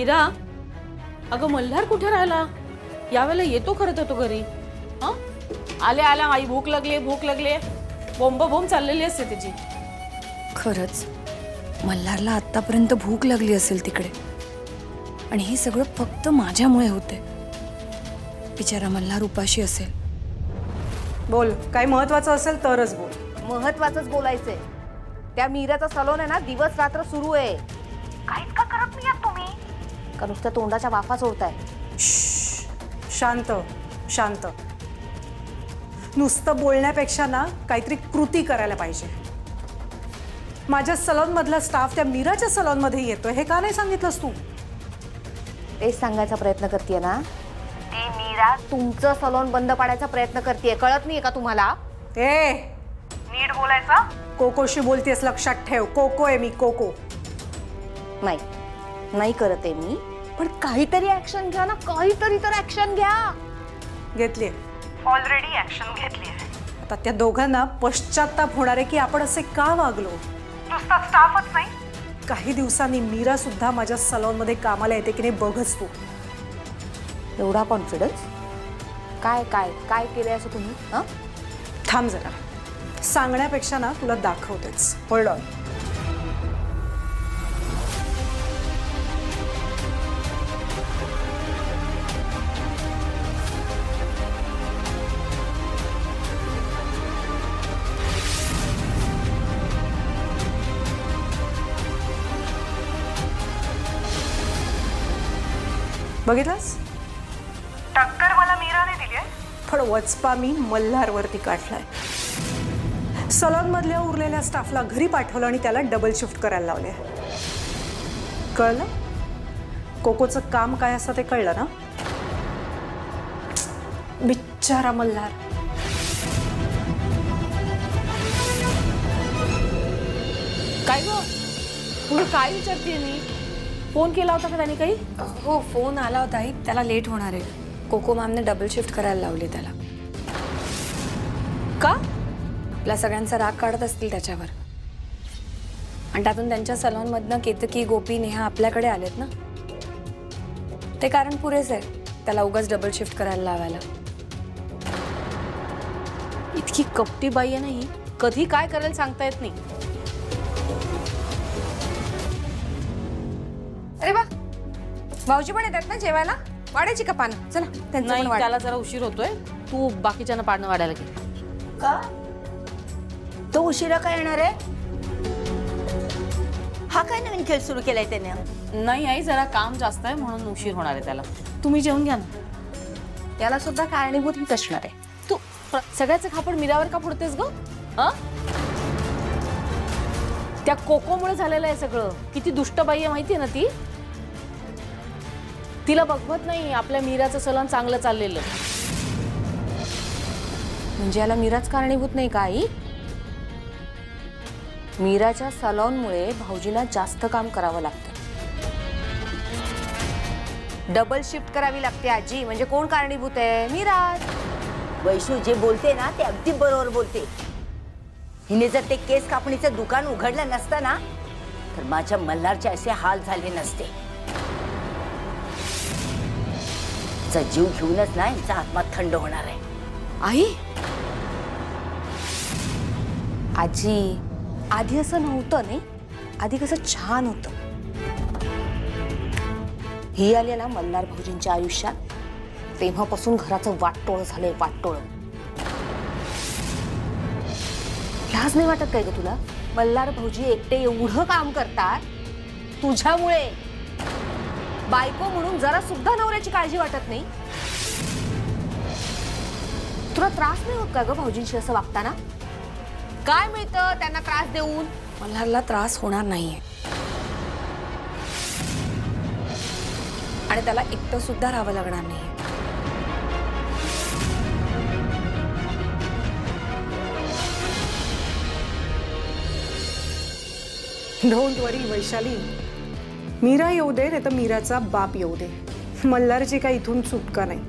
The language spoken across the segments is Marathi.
मीरा, अगं मल्हार कुठे राहिला? यावेळेला येतो खरं तर तो घरी. हा, आल्या आल्या आई भूक लागली बोंब बोंब चाललेली असते त्याची. खरंच मल्हारला आतापर्यंत भूक लागली असेल तिकडे, आणि हे सगळं फक्त माझ्यामुळे होते. बिचारा मल्हार उपाशी असेल. बोल, काय महत्वाचं असेल तरच बोल. महत्वाचंच बोलायचंय. त्या मीराचा सलोन आहे ना, दिवस रात्र सुरू आहे. काहीच का करत नाही तुम्ही? का नुसत्या तोंडाच्या वाफा सोडताय? शांत शांत. नुसतं बोलण्यापेक्षा ना काहीतरी कृती करायला पाहिजे. माझ्या सलॉन मधला स्टाफ त्या मीराच्या सलॉन मध्ये येतोय, हे का नाही सांगितलंस तू? तेच सांगायचा प्रयत्न करतेय ना. ती मीरा तुमचं सलॉन बंद पाडायचा प्रयत्न करतेय. कळत नाहीये का तुम्हाला? ए, नीट बोलायचं. कोकोशी बोलतेस, लक्षात ठेव. कोको आहे मी, कोको. नाही करत आहे मी, पण काहीतरी ऍक्शन घ्या ना. काहीतरी तर ऍक्शन घ्या. घेतलीये, ऑलरेडी ऍक्शन घेतली आहे. आता त्या दोघांना पश्चाताप होणार आहे की आपण असे का वागलो. नुसता स्टाफच नाही, काही दिवसांनी मीरा सुद्धा माझ्या सलॉन मध्ये कामाला येते की नाही बघच तू. एवढा कॉन्फिडन्स? काय काय काय केलंय असं तुम्ही? थांब जरा, सांगण्यापेक्षा ना तुला दाखवतेच. Hold on. बघितलंस? टक्कर मला मीराने दिली आहे, पण वचपा मी मल्हारवरती काढलाय. सलॉन मधल्या उरलेल्या स्टाफला घरी पाठवलं आणि त्याला डबल शिफ्ट करायला लावले. कळलं? कोकोचं काम काय असतं ते कळलं ना? बिचारा मल्हार. काय गं, पुढे काय विचारतेय मी? फोन केला होता का त्याने काही? हो, फोन आला होता. त्याला लेट होणार आहे. कोको मॅमने डबल शिफ्ट करायला लावली त्याला. का? आपल्या सगळ्यांचा राग काढत असतील त्याच्यावर, आणि त्यातून त्यांच्या सलॉनमधनं केतकी, गोपी, नेहा आपल्याकडे आलेत ना. ते कारण पुरेच आहे त्याला उगाच डबल शिफ्ट करायला लावायला. इतकी कपटी बाई आहे नाही, कधी काय करेल सांगता येत नाही. अरे वा, भाऊजी पण येतात ना जेवायला. वाढायची का पानं? चला, त्यांचं नाही, पण वाढ. त्याला जरा उशीर होतोय. तू बाकीच्यांना पाडणं वाढायला घे. का? तो उशिरा काय येणार आहे? हा काय नवीन खेळ सुरू केलाय त्याने? नाही आई, जरा काम जास्त आहे म्हणून उशीर होणार आहे त्याला. तुम्ही जेवून घ्या ना. त्याला सुद्धा कारणीभूत हीच असणार आहे. तू सगळ्याचं खापड मीरावर का फोडतेस ग? त्या कोकोमुळे झालेलं आहे सगळं. किती दुष्ट बाई आहे माहितीये ना ती. तिला बघवत नाही आपल्या मीराचं सलॉन चांगलं चाललेलं. म्हणजे याला मीराच कारणीभूत नाही का आई? मीराच्या सलॉनमुळे भाऊजींना जास्त काम करावं लागतं. डबल शिफ्ट करावी लागते आजी. म्हणजे कोण कारणीभूत आहे? मीराज. वैशू जे बोलते ना ते अगदी बरोबर बोलते. हिने जर ते केस कापणीचं दुकान उघडलं नसतं ना, तर माझ्या मल्हारचे असे हाल झाले नसते. हिचा जीव घेऊनच ना हिचा आत्मा थंड होणार आहे. आई, आजी आधी असं नव्हतं नाही. आधी कसं छान होतं. ही आली ना मल्हार भाऊजींच्या आयुष्यात, तेव्हापासून घराचं वाटोळ झालंय. वाटोळ. लाज नाही वाटत काय ग तुला? मल्हार भाऊजी एकटे एवढं काम करतात तुझ्यामुळे. बायको म्हणून जरा सुद्धा नवऱ्याची काळजी वाटत नाही. तुला त्रास नाही होत का ग भाऊजींशी असं वागताना? काय मिळतं त्यांना त्रास देऊन? मल्हारला त्रास होणार नाहीये, आणि त्याला एकटं सुद्धा राहावं लागणार नाही. डोंट वरी वैशाली. मीरा येऊ दे नाही तर मीराचा बाप येऊ दे, मल्हारची काही इथून सुटका नाही.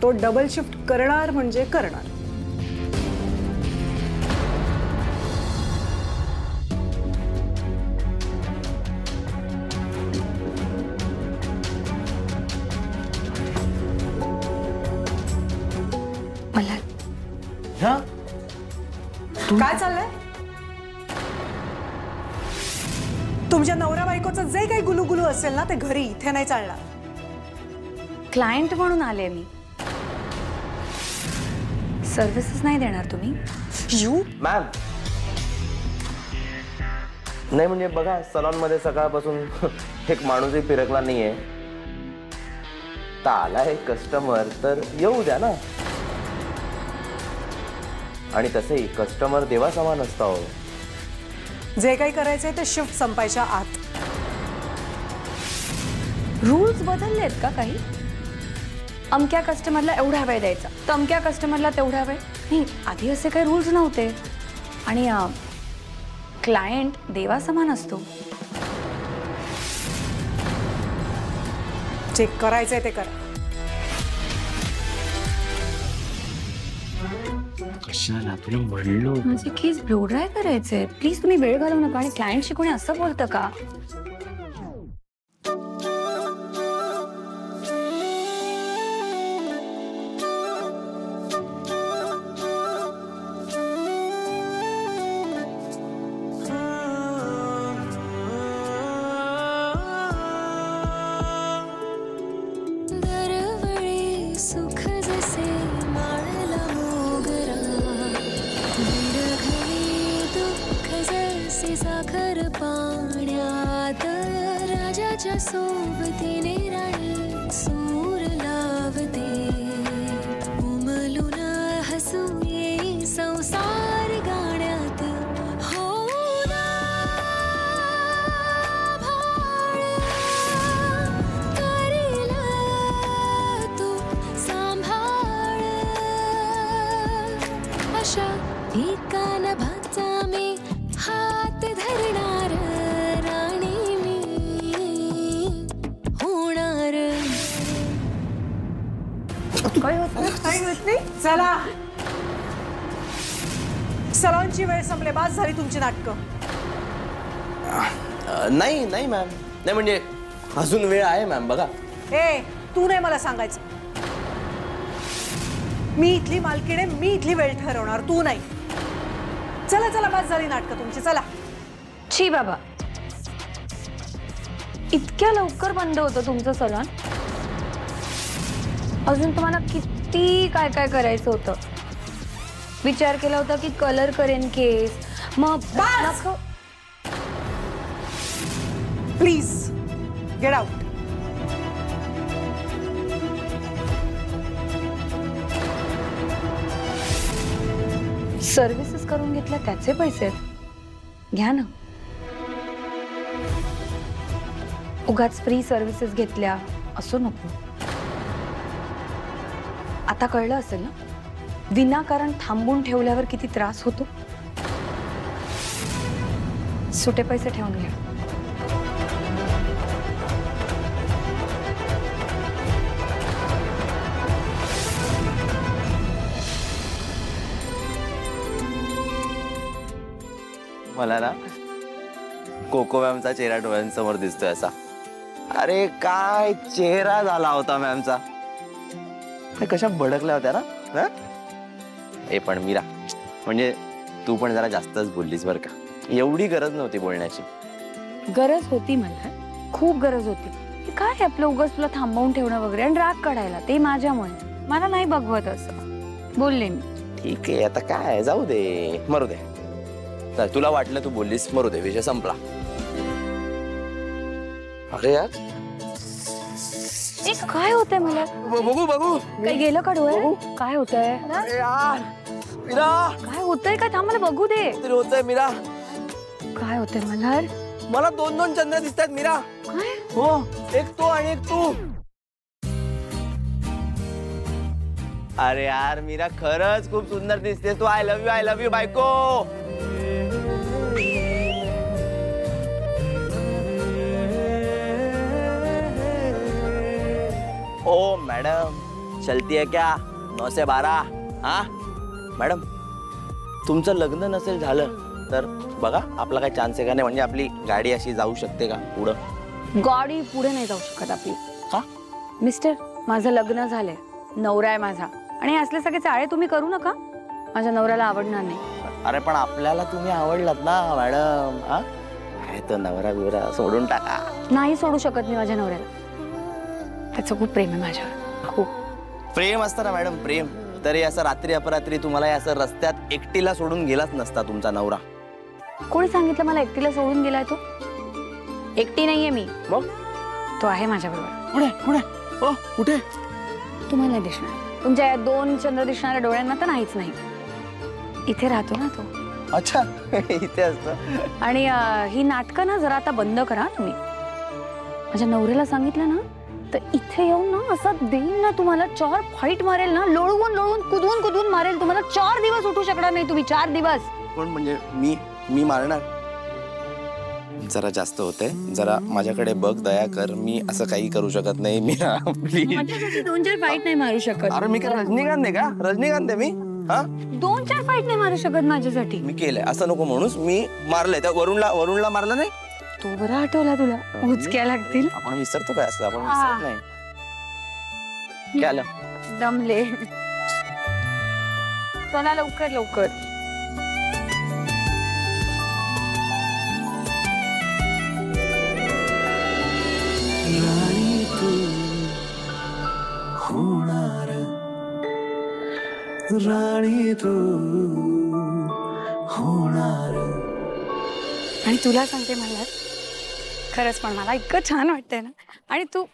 तो डबल शिफ्ट करणार म्हणजे करणार. काय चाललंय? तुमच्या नवरा बायकोचं जे काही गुलुगुलू असेल ना ते घरी, इथे नाही चालणार. क्लायंट म्हणून आले मी. सर्व्हिसेस नाही देणार तुम्ही? यू मॅम नाही म्हणजे बघा, सलॉन मध्ये सकाळपासून एक माणूसही फिरकला नाहीये. तर आलाय कस्टमर तर येऊ द्या ना. आणि तसंही कस्टमर देवा समान असता हो. जे काही करायचंय ते शिफ्ट संपायच्या आत. रूल्स बदललेत का काही? अमक्या कस्टमरला एवढा वेळ द्यायचा, तमक्या कस्टमरला तेवढा वेळ नाही. आधी असे काही रूल्स नव्हते. आणि क्लायंट देवा समान असतो. जे करायचंय ते करा. कशाला तुला म्हणलो. माझे केस ब्लो ड्राय करायचे. प्लीज तुम्ही वेळ घालवू नका. आणि क्लायंटशी कोणी असं बोलतं का? साखर पाण्यात राजाच्या सोबतीने राणी सूर लावते. उमलून हसू ये संसार गाण्यात. हो ना भाळ करील तू सांभाळ. अशा एका नभाचा मी हात धरणार राणी मी होणार. काही होत नाही. चला, सलॉनची वेळ संपले. बास झाली तुमची नाटकं. नाही नाही मॅम, नाही म्हणजे अजून वेळ आहे मॅम. बघा ए, तू नाही मला सांगायचं. मी इथली मालकीण, मी इथली वेळ ठरवणार, तू नाही. चला चला, बास झाली नाटकं तुमची. चला. छी बाबा, इतक्या लवकर बंद होतं तुमचं सलॉन? अजून तुम्हाला किती काय काय करायचं होतं. विचार केला होता की कलर करेन केस. मग प्लीज गेट आउट. सर्व्हिसेस करून घेतल्या त्याचे पैसे घ्या ना. उगाच फ्री सर्व्हिसेस घेतल्या असं नको. आता कळलं असेल ना विनाकारण थांबून ठेवल्यावर किती त्रास होतो. सुटे पैसे ठेवून घ्या. मला ना कोको मॅमचा चेहरा डोळ्यांसमोर दिसतोय असा. अरे काय चेहरा झाला होता मॅमचा. कशा भडकल्या होत्या ना. हे पण मीरा, म्हणजे तू पण जरा जास्तच बोललीस बरं का. एवढी गरज नव्हती बोलण्याची. गरज होती, मला खूप गरज होती. हे काय आपलं उगाच तुला थांबवून ठेवणं वगैरे आणि राग काढायला, ते माझ्यामुळे. मला नाही बघवत असं बोलले मी. ठीक आहे, आता काय जाऊ दे, मरू दे. तुला वाटलं तू बोललीस, मरू दे, विषय संपला. अरे यार काय होतंय मला? बघू बघू काही गेलं का डोळ्यात? काय होतंय? अरे यार मीरा, काय होतंय का? थांब, मला बघू दे. तरी होतंय मीरा. काय होतंय मल्हार? मला दोन दोन चंद्र दिसतात मीरा. काय? हो, एक तो आणि एक तू. अरे यार मीरा, खरंच खूप सुंदर दिसतेस तू. आय लव्ह यू बायको. ओ मैडम, चलती है क्या 9 से 12? हाँ मॅडम, तुमचं लग्न नसेल झालं तर बघा आपला काय चान्स आहे का नाही. म्हणजे आपली गाडी अशी जाऊ शकते का पुढं? गाडी पुढे नाही जाऊ शकत आपली. का मिस्टर, माझं लग्न झालंय, नवरा आहे माझा. आणि असले सगळे चाळे तुम्ही करू नका. माझ्या नवऱ्याला आवडणार नाही. अरे पण आपल्याला तुम्ही आवडलात ना मॅडम. हा काय तो नवरा बिवरा सोडून टाका. नाही सोडू शकत मी माझ्या नवऱ्याला. त्याचं खूप प्रेम आहे माझ्यावर, खूप. प्रेम असतं ना मॅडम, प्रेम. तरी असं रात्री अपरात्री तुम्हाला असं रस्त्यात एकटीला सोडून गेलाच नसता तुमचा नवरा. कोणी सांगितलं मला एकटीला सोडून गेलाय तो? एकटी नाहीये मी. मग तो आहे माझ्याबरोबर. कुठे कुठे ओ कुठे? तुम्हाला नाही दिसणार. तुमच्या या 2 चंद्र दिसणाऱ्या डोळ्यांना तर नाहीच नाही. इथे राहतो ना तो. अच्छा इथे असतं. आणि ही नाटकं ना जरा आता बंद करा तुम्ही. माझ्या नवऱ्याला सांगितलं ना तर इथे येऊन ना असं देईन ना तुम्हाला, 4 फाईट मारेल ना, लोळवून लोळवून कुदवून कुदवून मारेल तुम्हाला. 4 दिवस उठू शकणार नाही तुम्ही. 4 दिवस. पण म्हणजे मी मारणार? जरा जास्त होते, जरा माझ्याकडे बघ, दया कर. मी असं काही करू शकत नाही. Me please. माझ्यासाठी 2-4 फाईट नाही मारू शकत. अरे मी काय रजनीकांत आहे का? रजनीकांत आहे मी. हा 2-4 फाईट नाही मारू शकत माझ्यासाठी. मी केलंय असं नको म्हणूस. मी मारलंय त्या वरुणला मारलं नाही. तो बरा आठवला तुला. उचक्या लागतील. आपण विसरतो काय असं? आपण विसरत नाही. काय आलं? दमले. चला लवकर लवकर. राणी तू होणार, राणी तू होणार. आणि तुला सांगते मला खरंच पण मला इतकं छान वाटतंय ना. आणि तू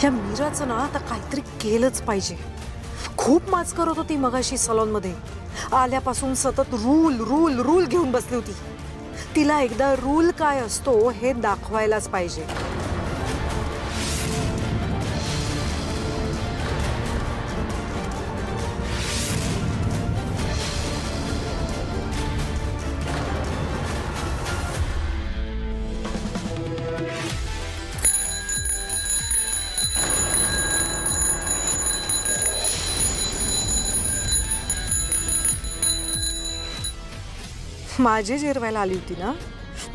या मीराचं ना आता काहीतरी केलंच पाहिजे. खूप माच करत होती मगाशी सलॉनमध्ये. आल्यापासून सतत रूल रूल रूल घेऊन बसली होती. तिला एकदा रूल काय असतो हे दाखवायलाच पाहिजे. माझी जिरवायला आली होती ना,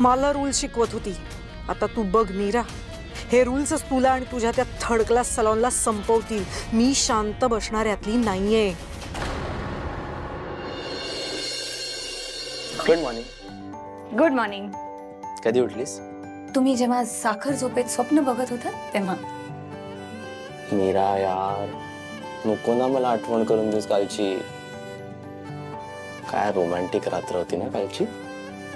मला रूल शिकवत होती. आता तू बघ मीरा, हे रूल्सच तुला आणि तुझ्या त्या थर्ड क्लास सलॉनला संपवतील. मी शांत बसणाऱ्यातली नाहीये. Good morning. Good morning. कधी उठलीस? तुम्ही जेव्हा साखर झोपेत स्वप्न बघत होता तेव्हा. मीरा यार, नको ना मला आठवण करून दिस कालची. काय रोमॅन्टिक रात्र होती ना कालची.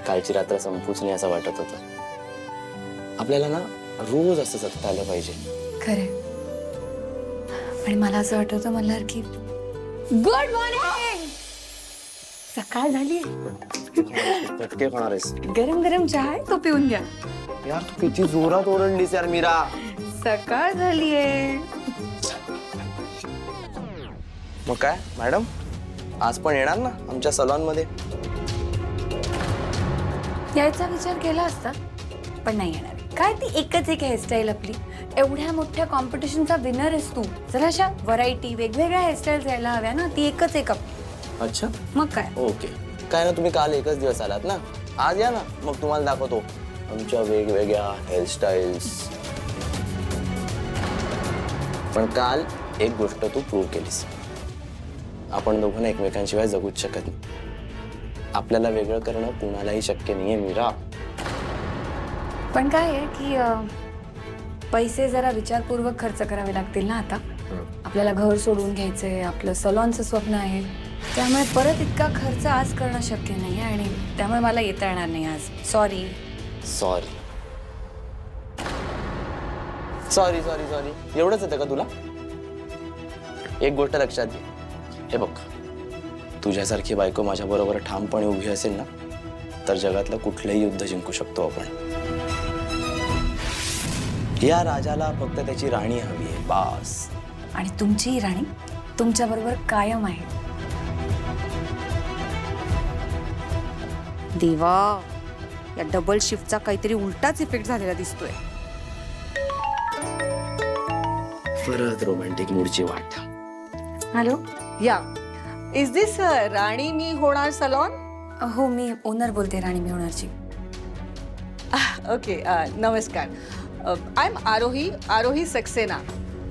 कालची रात्र संपूच नाही असं वाटत होतं. आपल्याला ना रोज असं जगता आलं पाहिजे. खरे. आणि मला असं आठवतं मल्हार की गुड मॉर्निंग, सकाळ झाली. पटके होणार आहेस. गरम गरम चहा आहे तो पिऊन घ्या. यार तू किती जोरात ओरडलीस यार मीरा. सकाळ झालीये. मग काय मॅडम, आज पण येणार ना आमच्या सलॉन मध्ये? यायचा विचार केला असता पण नाही येणार. काय ती एकच एक हेअरस्टाईल आपली, एवढ्या मोठ्या कॉम्पिटिशनचा विनर आहेस तू. जरा अशा व्हरायटी वेगवेगळ्या हेअरस्टाईल्स यायला हव्या ना. ती एकच एक अच्छा मग काय. ओके. काय ना तुम्ही काल एकच दिवस आलात ना, आज या ना, मग तुम्हाला दाखवतो आमच्या वेगवेगळ्या हेअरस्टाईल्स. पण काल एक गोष्ट तू प्रूव्ह केलीस, आपण दोघांना एकमेकांशिवाय जगूच शकत नाही. आपल्याला वेगळं करणं कुणालाही शक्य नाहीये मीरा. पण काय आहे की पैसे जरा विचारपूर्वक खर्च करावे लागतील ना. आता आपल्याला घर सोडून घ्यायचंय, आपलं सलॉनचं स्वप्न आहे, त्यामुळे परत इतका खर्च आज करणं शक्य नाही आहे. आणि त्यामुळे मला येता येणार नाही आज. Sorry sorry sorry sorry sorry एवढंच येतं का तुला? एक गोष्ट लक्षात घे, हे बघ, तुझ्यासारखी बायको माझ्या बरोबर ठामपणे उभी असेल ना, तर जगातलं कुठलंही युद्ध जिंकू शकतो आपण. या राजाला फक्त त्याची राणी हवी आहे, बास. आणि तुमची राणी तुमच्या बरोबर कायम आहे. देवा, या डबल शिफ्टचा काहीतरी उलटाच इफेक्ट झालेला दिसतोय. परत रोमॅन्टिक मूडची वाट. हॅलो. या इज दिस राणी मी होणार सलॉन? हो, मी ओनर बोलते, राणी मी होणारची. ओके, नमस्कार. I am Arohi Saxena.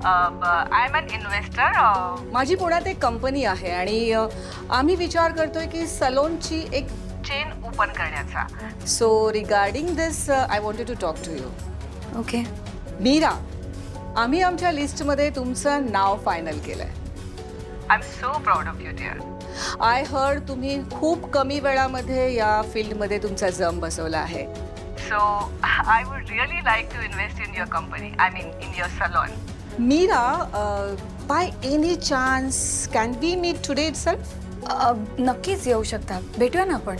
I am an investor. माझी पुण्यात एक कंपनी आहे आणि आम्ही विचार करतोय की सलोनची एक चेन ओपन करण्याचा. So regarding this I wanted to talk to you. Okay. Meera, आम्ही आमच्या लिस्टमध्ये तुमचं नाव फायनल केलंय. I am so proud of you dear. I heard तुम्ही खूप कमी वेळामध्ये या फील्डमध्ये तुमचा जम बसवला आहे. So I would really like to invest in your company, I mean in your salon. Meera, by any chance can we meet today itself? नक्कीच येऊ शकता, भेटूया ना आपण.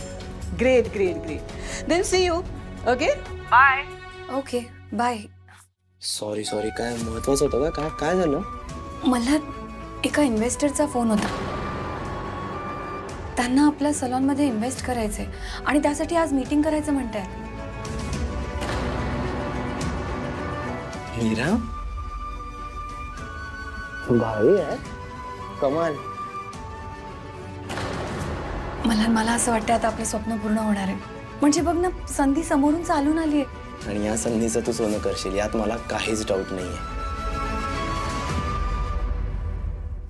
Great great great. Then see you. Okay, bye. Okay, bye. Sorry sorry काय महत्वाचं होतं का? काय झालं? मला एका इन्व्हेस्टरचा फोन होता. त्यांना आपल्या सलॉनमध्ये इन्व्हेस्ट करायचंय आणि त्यासाठी आज मीटिंग करायचं म्हणतायत. मीरा, भारी आहे, कमाल. मला असं वाटतं आता आपलं स्वप्न पूर्ण होणार आहे. म्हणजे बघ ना, संधी समोरून चालून आली आहे. आणि या संधीचं तू सोनं करशील यात मला काहीच डाऊट नाहीये.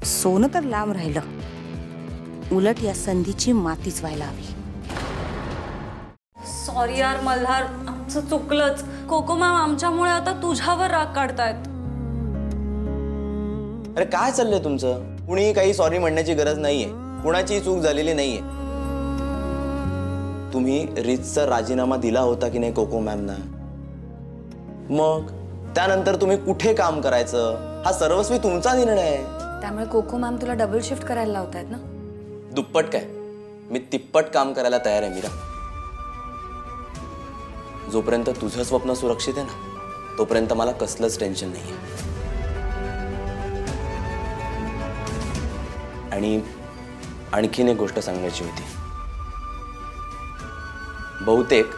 सोनं तर लांब राहिलं, उलट या संधीची मातीच व्हायला हवी. सॉरी यार मल्हार, आमचं चुकलंच. कोको मॅम आमच्यामुळे आता तुझ्यावर राग काढतायत. अरे काय चाललंय तुमचं? कुणी काही सॉरी म्हणण्याची गरज नाहीये, कुणाची चूक झालेली नाहीये. तुम्ही रितचा राजीनामा दिला होता की नाही कोको मॅमना? मग त्यानंतर तुम्ही कुठे काम करायचं हा सर्वस्वी तुमचा निर्णय आहे. त्यामुळे कोको मॅम तुला डबल शिफ्ट करायला लावतायत ना? दुप्पट काय, मी तिप्पट काम करायला तयार आहे मीरा. जोपर्यंत तुझं स्वप्न सुरक्षित आहे ना, तोपर्यंत मला कसलंच टेन्शन नाहीये. आणि आणखीन एक गोष्ट सांगायची होती. बहुतेक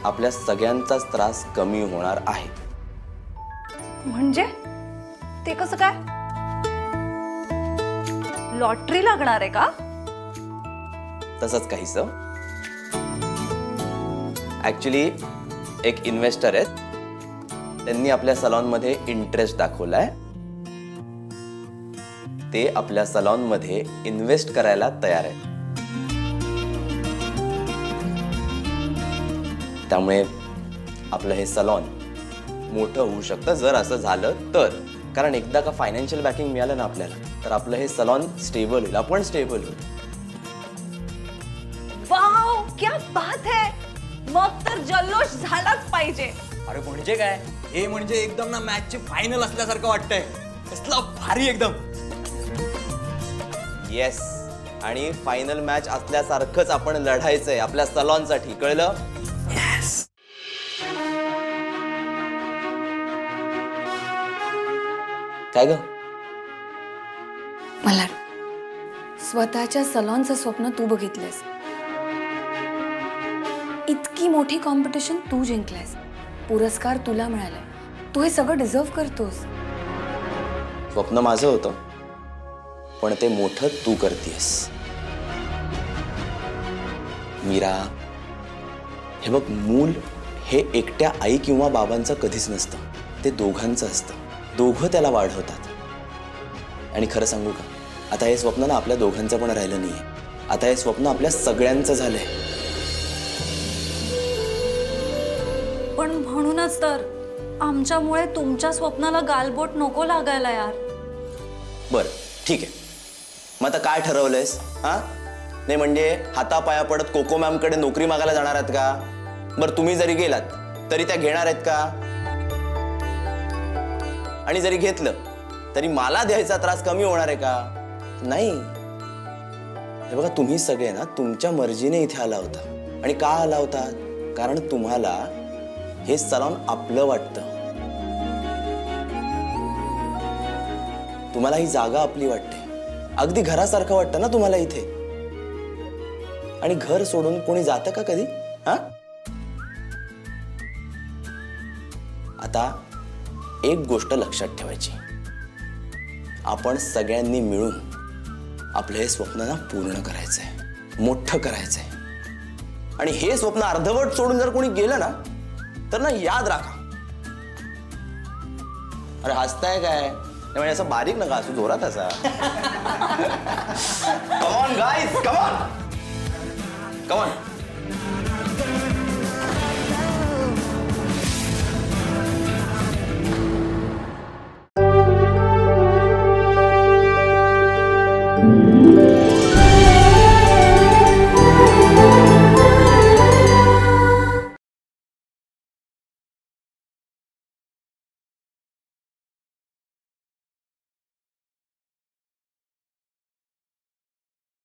आपल्या सगळ्यांचाच त्रास कमी होणार आहे. म्हणजे ते कसं काय? लॉटरी लागणार आहे का? तसंच काहीसं. ऍक्च्युली एक इन्व्हेस्टर आहेत, त्यांनी आपल्या सलॉनमध्ये इंटरेस्ट दाखवलाय. ते आपल्या सलॉनमध्ये इन्व्हेस्ट करायला तयार आहेत. त्यामुळे आपलं हे सलॉन मोठं होऊ शकतं जर असं झालं तर. कारण एकदा का फायनान्शियल बॅकिंग मिळालं ना आपल्याला, तर आपलं हे सलॉन स्टेबल होईल, आपण स्टेबल होईल. वाव, क्या बात है. मग तर जल्लोष झालाच पाहिजे. अरे म्हणजे काय, हे म्हणजे एकदम ना मॅचची फायनल असल्यासारखं वाटतंय. कसलं भारी एकदम. येस, आणि फायनल मॅच असल्यासारखंच आपण लढायचंय आपल्या सलॉनसाठी, कळलं? येस. काय ग? मला स्वतःच्या सलॉनचं स्वप्न तू बघितलंस, इतकी मोठी कॉम्पिटिशन तू जिंकलायस, पुरस्कार तुला मिळालाय तू हे सगळं डिझर्व करतोस. स्वप्न माझं होतं, पण ते मोठं तू करतेस. मीरा, हे बघ, मूल हे एकट्या आई किंवा बाबांचं कधीच नसतं. ते दोघांचं असतं. दोघं त्याला वाढवतात. आणि खरं सांगू का, आता हे स्वप्न ना आपल्या दोघांचं पण राहिलं नाहीये. आता हे स्वप्न आपल्या सगळ्यांचं झालंय. पण म्हणूनच तर आमच्यामुळे तुमच्या स्वप्नाला गालबोट नको लागायला यार. बरं, ठीक आहे. मग आता काय ठरवलंयस? हा, नाही म्हणजे हातापाया पडत कोको मॅमकडे नोकरी मागायला जाणार आहेत का? बरं, तुम्ही जरी गेलात तरी त्या घेणार आहेत का? आणि जरी घेतलं तरी मला द्यायचा त्रास कमी होणार आहे का? नाही. हे बघा, तुम्ही सगळे ना तुमच्या मर्जीने इथे आला होता. आणि का आला होता? कारण तुम्हाला हे सलॉन आपलं वाटतं. तुम्हाला ही जागा आपली वाटते. अगदी घरासारखं वाटतं ना तुम्हाला इथे. आणि घर सोडून कोणी जातं का कधी? हा, आता एक गोष्ट लक्षात ठेवायची. आपण सगळ्यांनी मिळून आपलं हे स्वप्न ना पूर्ण करायचंय, मोठं करायचंय. आणि हे स्वप्न अर्धवट सोडून जर कोणी गेलं ना तर ना याद राखा. अरे हसताय काय? म्हणजे असं बारीक नका असू, जोरात असा. Come on guys, come on, come on. Thank you.